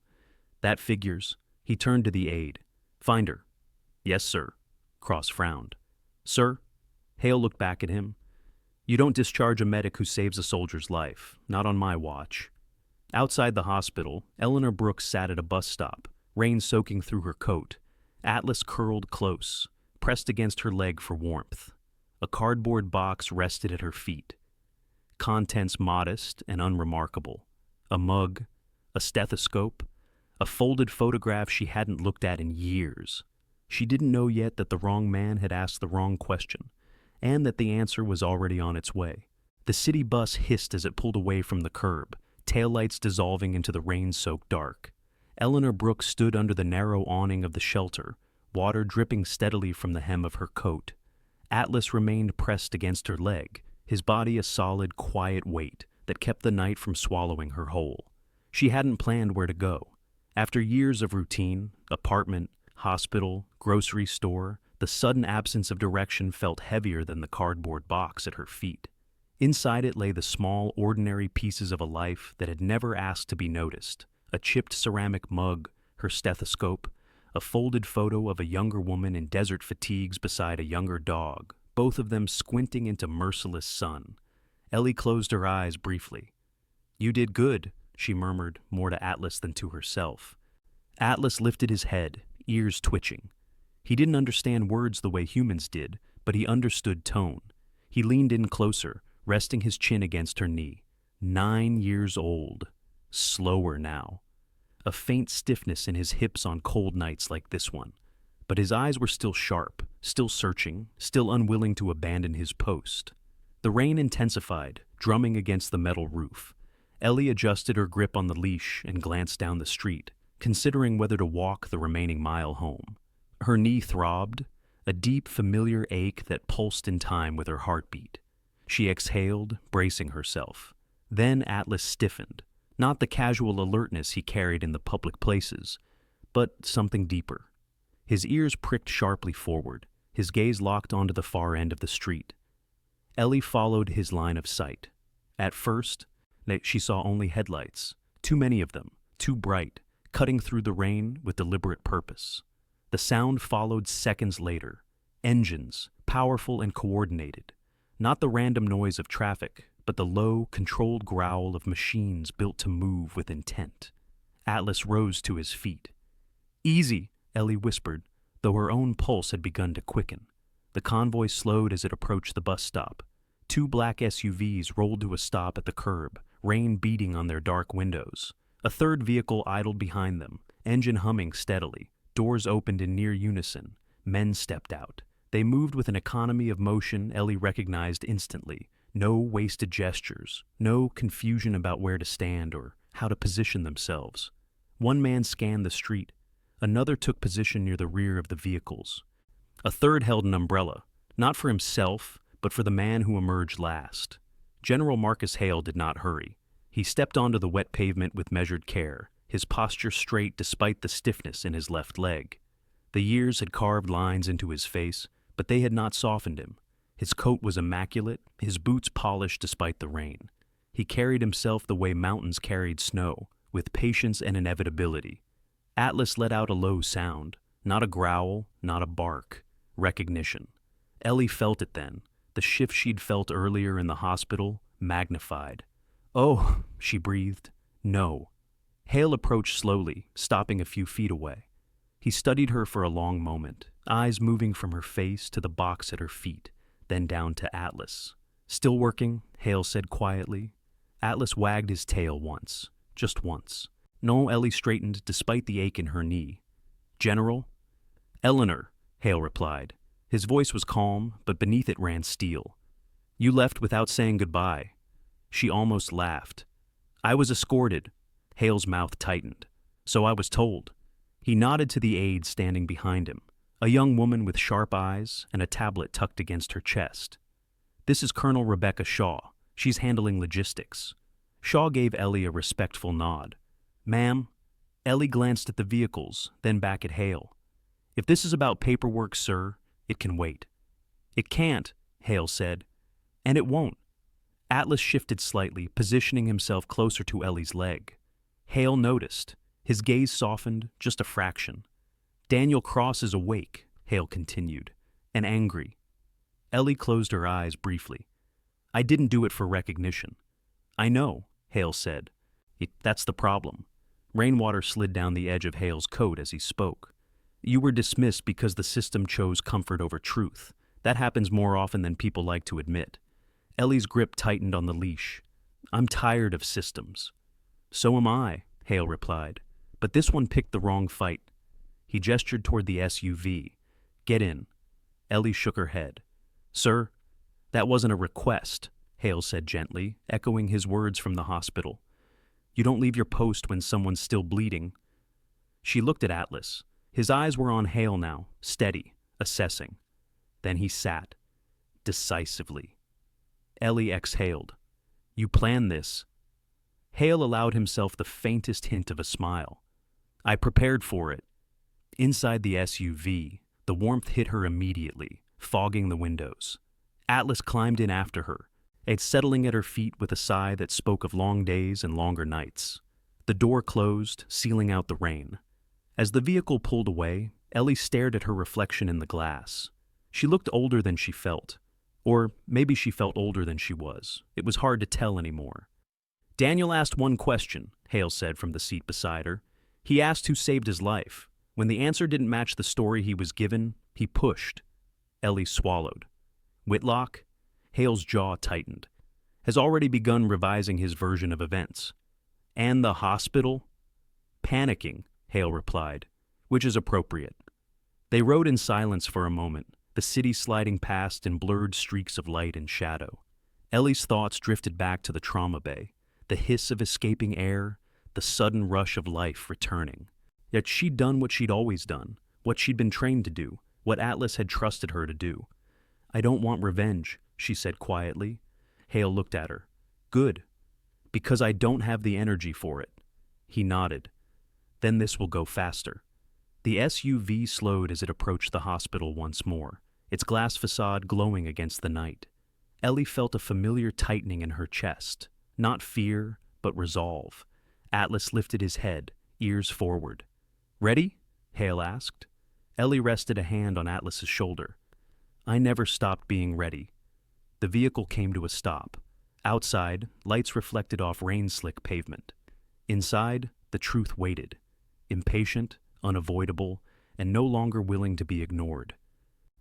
That figures. He turned to the aide. Find her. Yes, sir. Cross frowned. Sir? Hale looked back at him. You don't discharge a medic who saves a soldier's life. Not on my watch. Outside the hospital, Eleanor Brooks sat at a bus stop, rain soaking through her coat. Atlas curled close, pressed against her leg for warmth. A cardboard box rested at her feet. Contents modest and unremarkable. A mug, a stethoscope, a folded photograph she hadn't looked at in years. She didn't know yet that the wrong man had asked the wrong question, and that the answer was already on its way. The city bus hissed as it pulled away from the curb, taillights dissolving into the rain-soaked dark. Eleanor Brooks stood under the narrow awning of the shelter, water dripping steadily from the hem of her coat. Atlas remained pressed against her leg, his body a solid, quiet weight that kept the night from swallowing her whole. She hadn't planned where to go. After years of routine, apartment, hospital, grocery store, the sudden absence of direction felt heavier than the cardboard box at her feet. Inside it lay the small, ordinary pieces of a life that had never asked to be noticed. A chipped ceramic mug, her stethoscope, a folded photo of a younger woman in desert fatigues beside a younger dog, both of them squinting into merciless sun. Ellie closed her eyes briefly. You did good, she murmured, more to Atlas than to herself. Atlas lifted his head, ears twitching. He didn't understand words the way humans did, but he understood tone. He leaned in closer, resting his chin against her knee. 9 years old. Slower now. A faint stiffness in his hips on cold nights like this one. But his eyes were still sharp, still searching, still unwilling to abandon his post. The rain intensified, drumming against the metal roof. Ellie adjusted her grip on the leash and glanced down the street, considering whether to walk the remaining mile home. Her knee throbbed, a deep, familiar ache that pulsed in time with her heartbeat. She exhaled, bracing herself. Then Atlas stiffened, not the casual alertness he carried in the public places, but something deeper. His ears pricked sharply forward, his gaze locked onto the far end of the street. Ellie followed his line of sight. At first, she saw only headlights, too many of them, too bright, cutting through the rain with deliberate purpose. The sound followed seconds later. Engines, powerful and coordinated. Not the random noise of traffic, but the low, controlled growl of machines built to move with intent. Atlas rose to his feet. Easy, Ellie whispered. though her own pulse had begun to quicken. The convoy slowed as it approached the bus stop. Two black SUVs rolled to a stop at the curb, rain beating on their dark windows. A third vehicle idled behind them, engine humming steadily. Doors opened in near unison. Men stepped out. They moved with an economy of motion Ellie recognized instantly. No wasted gestures, no confusion about where to stand or how to position themselves. One man scanned the street. Another took position near the rear of the vehicles. A third held an umbrella, not for himself, but for the man who emerged last. General Marcus Hale did not hurry. He stepped onto the wet pavement with measured care, his posture straight despite the stiffness in his left leg. The years had carved lines into his face, but they had not softened him. His coat was immaculate, his boots polished despite the rain. He carried himself the way mountains carried snow, with patience and inevitability. Atlas let out a low sound, not a growl, not a bark. Recognition. Ellie felt it then, the shift she'd felt earlier in the hospital, magnified. "Oh," she breathed. "No." Hale approached slowly, stopping a few feet away. He studied her for a long moment, eyes moving from her face to the box at her feet, then down to Atlas. "Still working?" Hale said quietly. Atlas wagged his tail once, just once. No, Ellie straightened despite the ache in her knee. "General?" "Eleanor," Hale replied. His voice was calm, but beneath it ran steel. "You left without saying goodbye." She almost laughed. "I was escorted." Hale's mouth tightened. "So I was told." He nodded to the aide standing behind him, a young woman with sharp eyes and a tablet tucked against her chest. "This is Colonel Rebecca Shaw. She's handling logistics." Shaw gave Ellie a respectful nod. "Ma'am?" Ellie glanced at the vehicles, then back at Hale. "If this is about paperwork, sir, it can wait." "It can't," Hale said. "And it won't." Atlas shifted slightly, positioning himself closer to Ellie's leg. Hale noticed. His gaze softened, just a fraction. "Daniel Cross is awake," Hale continued, "and angry." Ellie closed her eyes briefly. "I didn't do it for recognition." "I know," Hale said. "That's the problem." Rainwater slid down the edge of Hale's coat as he spoke. "You were dismissed because the system chose comfort over truth. That happens more often than people like to admit." Ellie's grip tightened on the leash. "I'm tired of systems." "So am I," Hale replied. "But this one picked the wrong fight." He gestured toward the SUV. "Get in." Ellie shook her head. "Sir, that wasn't a request," Hale said gently, echoing his words from the hospital. "You don't leave your post when someone's still bleeding." She looked at Atlas. His eyes were on Hale now, steady, assessing. Then he sat, decisively. Ellie exhaled. "You planned this." Hale allowed himself the faintest hint of a smile. "I prepared for it." Inside the SUV, the warmth hit her immediately, fogging the windows. Atlas climbed in after her, settling at her feet with a sigh that spoke of long days and longer nights. The door closed, sealing out the rain. As the vehicle pulled away, Ellie stared at her reflection in the glass. She looked older than she felt. Or maybe she felt older than she was. It was hard to tell anymore. "Daniel asked one question," Hale said from the seat beside her. "He asked who saved his life. When the answer didn't match the story he was given, he pushed." Ellie swallowed. "Whitlock?" Hale's jaw tightened. "Has already begun revising his version of events." "And the hospital?" "Panicking," Hale replied, "which is appropriate." They rode in silence for a moment, the city sliding past in blurred streaks of light and shadow. Ellie's thoughts drifted back to the trauma bay, the hiss of escaping air, the sudden rush of life returning. Yet she'd done what she'd always done, what she'd been trained to do, what Atlas had trusted her to do. "I don't want revenge," she said quietly. Hale looked at her. "Good. Because I don't have the energy for it." He nodded. "Then this will go faster." The SUV slowed as it approached the hospital once more, its glass facade glowing against the night. Ellie felt a familiar tightening in her chest, not fear, but resolve. Atlas lifted his head, ears forward. "Ready?" Hale asked. Ellie rested a hand on Atlas's shoulder. "I never stopped being ready." The vehicle came to a stop. Outside, lights reflected off rain-slick pavement. Inside, the truth waited, impatient, unavoidable, and no longer willing to be ignored.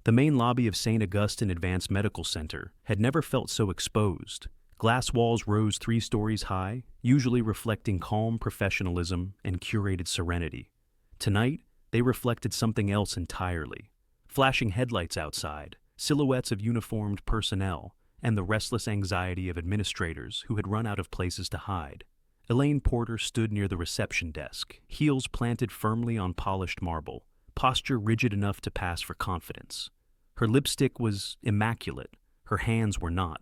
The main lobby of St. Augustine Advanced Medical Center had never felt so exposed. Glass walls rose 3 stories high, usually reflecting calm professionalism and curated serenity. Tonight, they reflected something else entirely. Flashing headlights outside, silhouettes of uniformed personnel, and the restless anxiety of administrators who had run out of places to hide. Elaine Porter stood near the reception desk, heels planted firmly on polished marble, posture rigid enough to pass for confidence. Her lipstick was immaculate, her hands were not.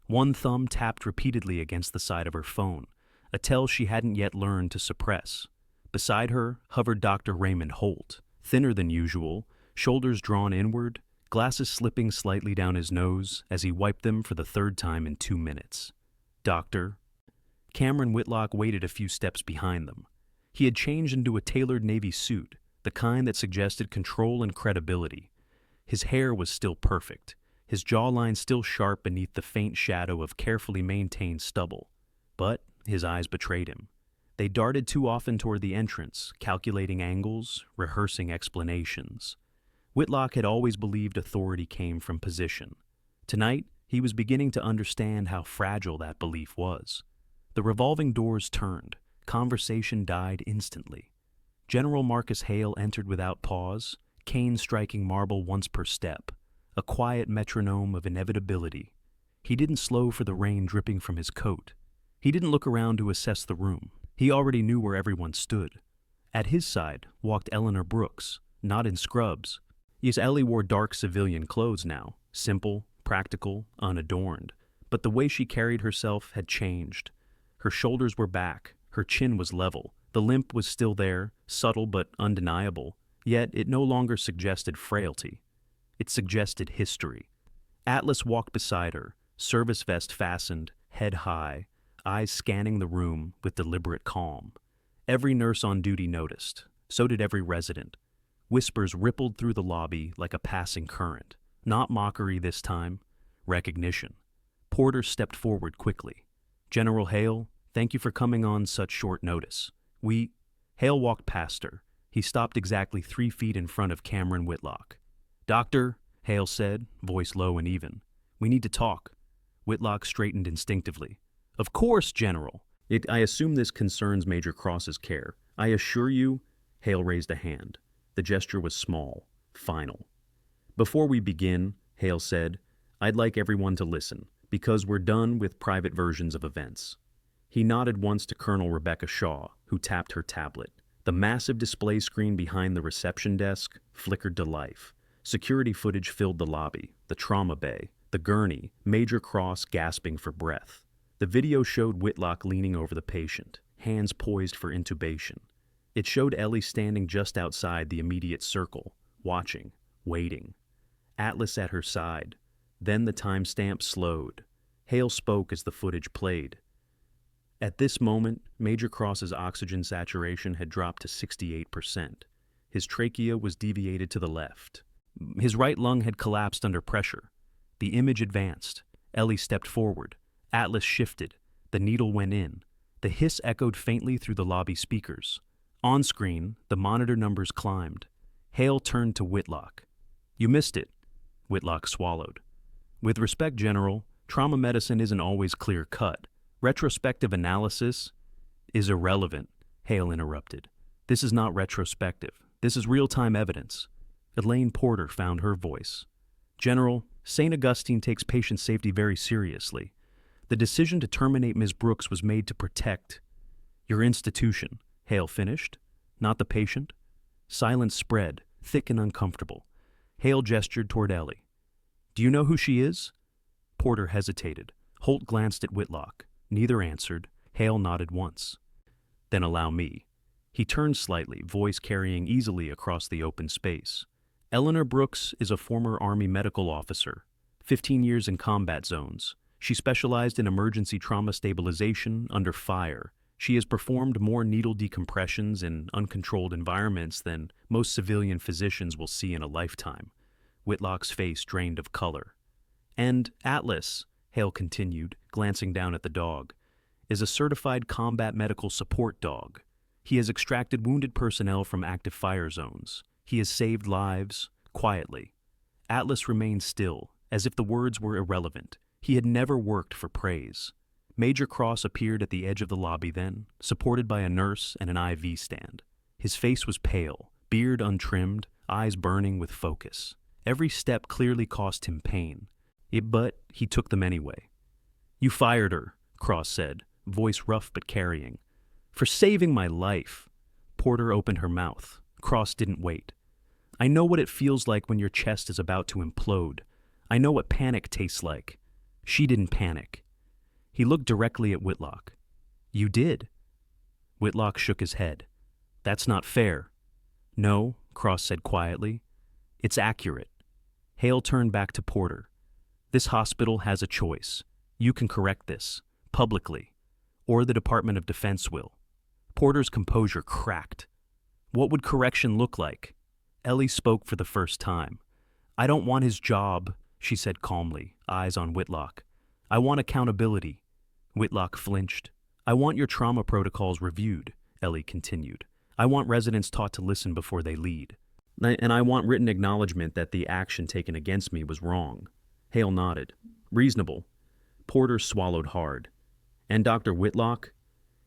One thumb tapped repeatedly against the side of her phone, a tell she hadn't yet learned to suppress. Beside her hovered Dr. Raymond Holt, thinner than usual, shoulders drawn inward, glasses slipping slightly down his nose as he wiped them for the 3rd time in 2 minutes. Doctor. Cameron Whitlock waited a few steps behind them. He had changed into a tailored navy suit, the kind that suggested control and credibility. His hair was still perfect, his jawline still sharp beneath the faint shadow of carefully maintained stubble. But his eyes betrayed him. They darted too often toward the entrance, calculating angles, rehearsing explanations. Whitlock had always believed authority came from position. Tonight, he was beginning to understand how fragile that belief was. The revolving doors turned. Conversation died instantly. General Marcus Hale entered without pause, cane striking marble once per step, a quiet metronome of inevitability. He didn't slow for the rain dripping from his coat. He didn't look around to assess the room. He already knew where everyone stood. At his side walked Eleanor Brooks, not in scrubs. Yes, Ellie wore dark civilian clothes now, simple, practical, unadorned. But the way she carried herself had changed. Her shoulders were back, her chin was level. The limp was still there, subtle but undeniable, yet it no longer suggested frailty. It suggested history. Atlas walked beside her, service vest fastened, head high, eyes scanning the room with deliberate calm. Every nurse on duty noticed. So did every resident. Whispers rippled through the lobby like a passing current. Not mockery this time, recognition. Porter stepped forward quickly. General Hale, thank you for coming on such short notice. Hale walked past her. He stopped exactly 3 feet in front of Cameron Whitlock. Doctor, Hale said, voice low and even. We need to talk. Whitlock straightened instinctively. Of course, General. I assume this concerns Major Cross's care. I assure you, Hale raised a hand. The gesture was small, final. Before we begin, Hale said, I'd like everyone to listen, because we're done with private versions of events. He nodded once to Colonel Rebecca Shaw, who tapped her tablet. The massive display screen behind the reception desk flickered to life. Security footage filled the lobby, the trauma bay, the gurney, Major Cross gasping for breath. The video showed Whitlock leaning over the patient, hands poised for intubation. It showed Ellie standing just outside the immediate circle, watching, waiting. Atlas at her side. Then the timestamp slowed. Hale spoke as the footage played. At this moment, Major Cross's oxygen saturation had dropped to 68%. His trachea was deviated to the left. His right lung had collapsed under pressure. The image advanced. Ellie stepped forward. Atlas shifted. The needle went in. The hiss echoed faintly through the lobby speakers. On screen, the monitor numbers climbed. Hale turned to Whitlock. You missed it. Whitlock swallowed. With respect, General, trauma medicine isn't always clear-cut. Retrospective analysis is irrelevant, Hale interrupted. This is not retrospective. This is real-time evidence. Elaine Porter found her voice. General, St. Augustine takes patient safety very seriously. The decision to terminate Ms. Brooks was made to protect your institution, Hale finished, not the patient. Silence spread, thick and uncomfortable. Hale gestured toward Ellie. Do you know who she is? Porter hesitated. Holt glanced at Whitlock. Neither answered. Hale nodded once. Then allow me. He turned slightly, voice carrying easily across the open space. Eleanor Brooks is a former Army medical officer, 15 years in combat zones. She specialized in emergency trauma stabilization under fire. She has performed more needle decompressions in uncontrolled environments than most civilian physicians will see in a lifetime. Whitlock's face drained of color. And Atlas, Hale continued, glancing down at the dog, is a certified combat medical support dog. He has extracted wounded personnel from active fire zones. He has saved lives, quietly. Atlas remained still, as if the words were irrelevant. He had never worked for praise. Major Cross appeared at the edge of the lobby then, supported by a nurse and an IV stand. His face was pale, beard untrimmed, eyes burning with focus. Every step clearly cost him pain. But he took them anyway. "You fired her," Cross said, voice rough but carrying. "For saving my life." Porter opened her mouth. Cross didn't wait. "I know what it feels like when your chest is about to implode. I know what panic tastes like." She didn't panic. He looked directly at Whitlock. "You did." Whitlock shook his head. "That's not fair." "No," Cross said quietly. "It's accurate." Hale turned back to Porter. "This hospital has a choice. You can correct this, publicly, or the Department of Defense will." Porter's composure cracked. What would correction look like? Ellie spoke for the first time. "I don't want his job," she said calmly, eyes on Whitlock. "I want accountability." Whitlock flinched. "I want your trauma protocols reviewed," Ellie continued. "I want residents taught to listen before they lead. And I want written acknowledgement that the action taken against me was wrong." Hale nodded. "Reasonable." Porter swallowed hard. "And Dr. Whitlock?"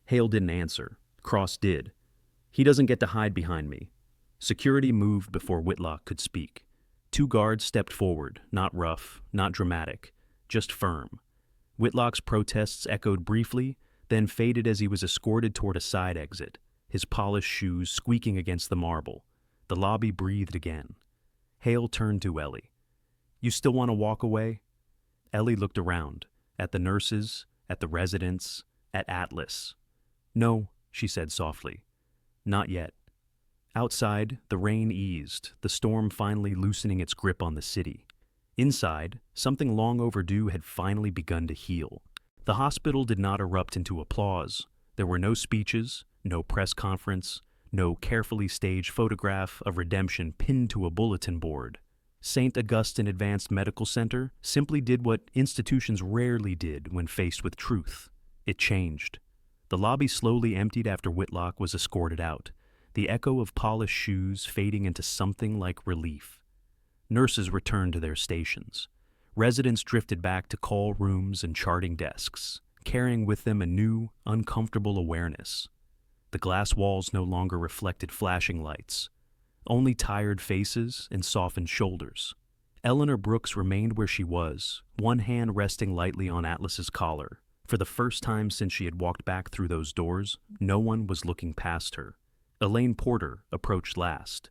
Hale didn't answer. Cross did. "He doesn't get to hide behind me." Security moved before Whitlock could speak. 2 guards stepped forward, not rough, not dramatic, just firm. Whitlock's protests echoed briefly, then faded as he was escorted toward a side exit, his polished shoes squeaking against the marble. The lobby breathed again. Hale turned to Ellie. "You still want to walk away?" Ellie looked around, at the nurses, at the residents, at Atlas. "No," she said softly. "Not yet." Outside, the rain eased, the storm finally loosening its grip on the city. Inside, something long overdue had finally begun to heal. The hospital did not erupt into applause. There were no speeches, no press conference, no carefully staged photograph of redemption pinned to a bulletin board. St. Augustine Advanced Medical Center simply did what institutions rarely did when faced with truth. It changed. The lobby slowly emptied after Whitlock was escorted out, the echo of polished shoes fading into something like relief. Nurses returned to their stations. Residents drifted back to call rooms and charting desks, carrying with them a new, uncomfortable awareness. The glass walls no longer reflected flashing lights, only tired faces and softened shoulders. Eleanor Brooks remained where she was, one hand resting lightly on Atlas's collar. For the first time since she had walked back through those doors, no one was looking past her. Elaine Porter approached last.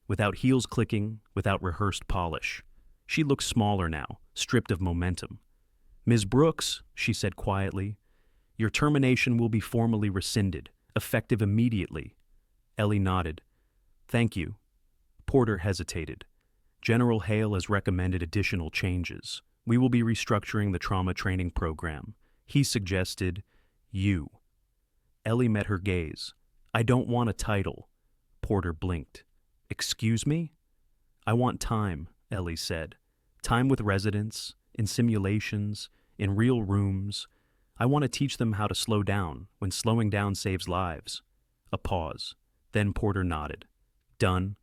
Without heels clicking, without rehearsed polish. She looked smaller now, stripped of momentum. "Ms. Brooks," she said quietly, "your termination will be formally rescinded, effective immediately." Ellie nodded. "Thank you." Porter hesitated. "General Hale has recommended additional changes. We will be restructuring the trauma training program. He suggested you." Ellie met her gaze. "I don't want a title." Porter blinked. "Excuse me?" "I want time," Ellie said. "Time with residents, in simulations, in real rooms. I want to teach them how to slow down when slowing down saves lives." A pause. Then Porter nodded. "Done."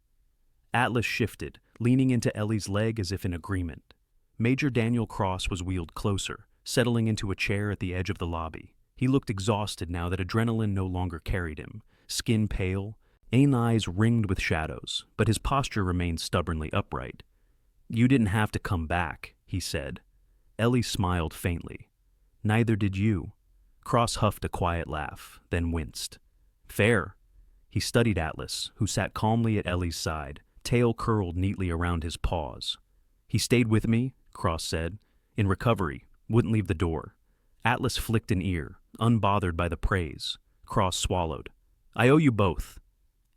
Atlas shifted, leaning into Ellie's leg as if in agreement. Major Daniel Cross was wheeled closer, settling into a chair at the edge of the lobby. He looked exhausted now that adrenaline no longer carried him, skin pale, eyes ringed with shadows, but his posture remained stubbornly upright. "You didn't have to come back," he said. Ellie smiled faintly. "Neither did you." Cross huffed a quiet laugh, then winced. "Fair." He studied Atlas, who sat calmly at Ellie's side, tail curled neatly around his paws. "He stayed with me," Cross said, "in recovery, wouldn't leave the door." Atlas flicked an ear, unbothered by the praise. Cross swallowed. "I owe you both."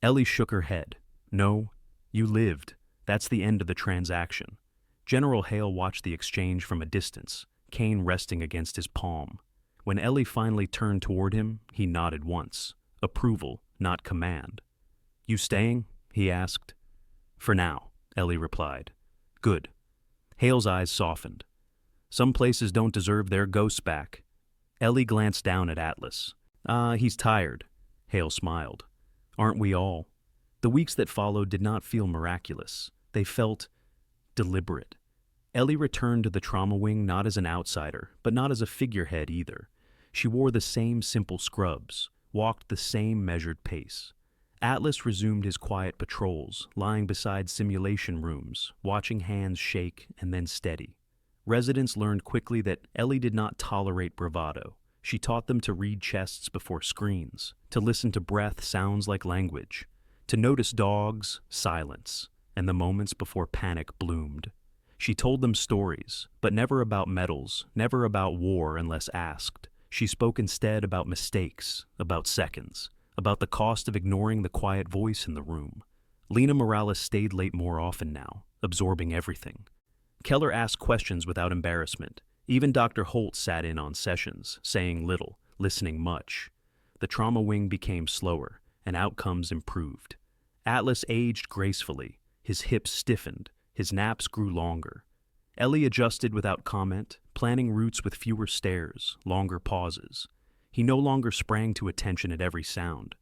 Ellie shook her head. "No, you lived. That's the end of the transaction." General Hale watched the exchange from a distance, cane resting against his palm. When Ellie finally turned toward him, he nodded once. Approval, not command. "You staying?" he asked. "For now," Ellie replied. "Good." Hale's eyes softened. "Some places don't deserve their ghosts back." Ellie glanced down at Atlas. He's tired." Hale smiled. "Aren't we all?" The weeks that followed did not feel miraculous. They felt deliberate. Ellie returned to the trauma wing not as an outsider, but not as a figurehead either. She wore the same simple scrubs, walked the same measured pace. Atlas resumed his quiet patrols, lying beside simulation rooms, watching hands shake and then steady. Residents learned quickly that Ellie did not tolerate bravado. She taught them to read chests before screens, to listen to breath sounds like language, to notice dogs, silence, and the moments before panic bloomed. She told them stories, but never about medals, never about war unless asked. She spoke instead about mistakes, about seconds, about the cost of ignoring the quiet voice in the room. Lena Morales stayed late more often now, absorbing everything. Keller asked questions without embarrassment. Even Dr. Holt sat in on sessions, saying little, listening much. The trauma wing became slower, and outcomes improved. Atlas aged gracefully. His hips stiffened. His naps grew longer. Ellie adjusted without comment, planning routes with fewer stares, longer pauses. He no longer sprang to attention at every sound.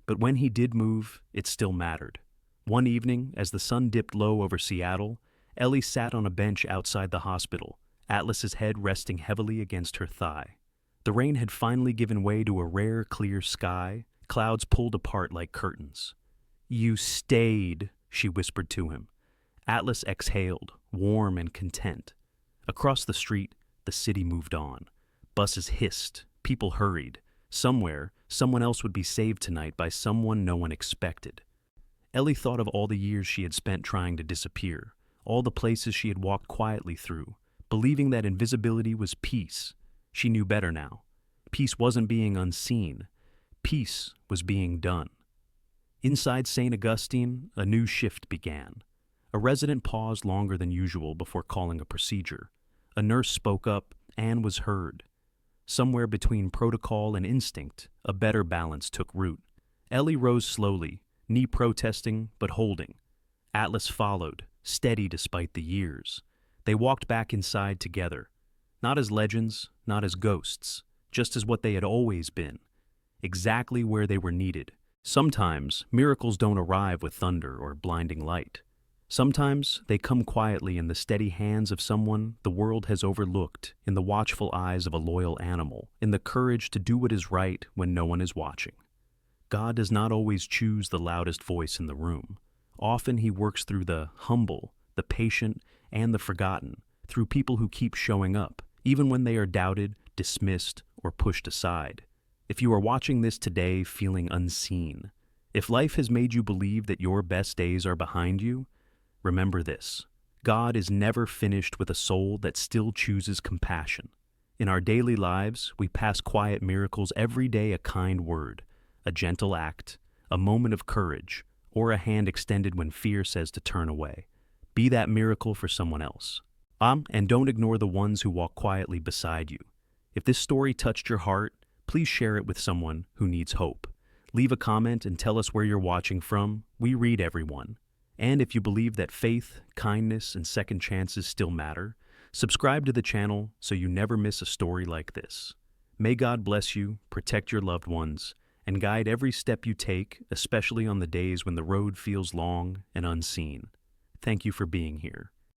But when he did move, it still mattered. One evening, as the sun dipped low over Seattle, Ellie sat on a bench outside the hospital, Atlas's head resting heavily against her thigh. The rain had finally given way to a rare, clear sky, clouds pulled apart like curtains. "You stayed," she whispered to him. Atlas exhaled, warm and content. Across the street, the city moved on. Buses hissed, people hurried. Somewhere, someone else would be saved tonight by someone no one expected. Ellie thought of all the years she had spent trying to disappear, all the places she had walked quietly through, believing that invisibility was peace. She knew better now. Peace wasn't being unseen. Peace was being done. Inside St. Augustine, a new shift began. A resident paused longer than usual before calling a procedure. A nurse spoke up and was heard. Somewhere between protocol and instinct, a better balance took root. Ellie rose slowly, knee protesting but holding. Atlas followed, steady despite the years. They walked back inside together. Not as legends, not as ghosts, just as what they had always been. Exactly where they were needed. Sometimes, miracles don't arrive with thunder or blinding light. Sometimes they come quietly in the steady hands of someone the world has overlooked, in the watchful eyes of a loyal animal, in the courage to do what is right when no one is watching. God does not always choose the loudest voice in the room. Often he works through the humble, the patient, and the forgotten, through people who keep showing up, even when they are doubted, dismissed, or pushed aside. If you are watching this today feeling unseen, if life has made you believe that your best days are behind you, remember this: God is never finished with a soul that still chooses compassion. In our daily lives, we pass quiet miracles every day: a kind word, a gentle act, a moment of courage, or a hand extended when fear says to turn away. Be that miracle for someone else. And don't ignore the ones who walk quietly beside you. If this story touched your heart, please share it with someone who needs hope. Leave a comment and tell us where you're watching from. We read everyone. And if you believe that faith, kindness, and second chances still matter, subscribe to the channel so you never miss a story like this. May God bless you, protect your loved ones, and guide every step you take, especially on the days when the road feels long and unseen. Thank you for being here.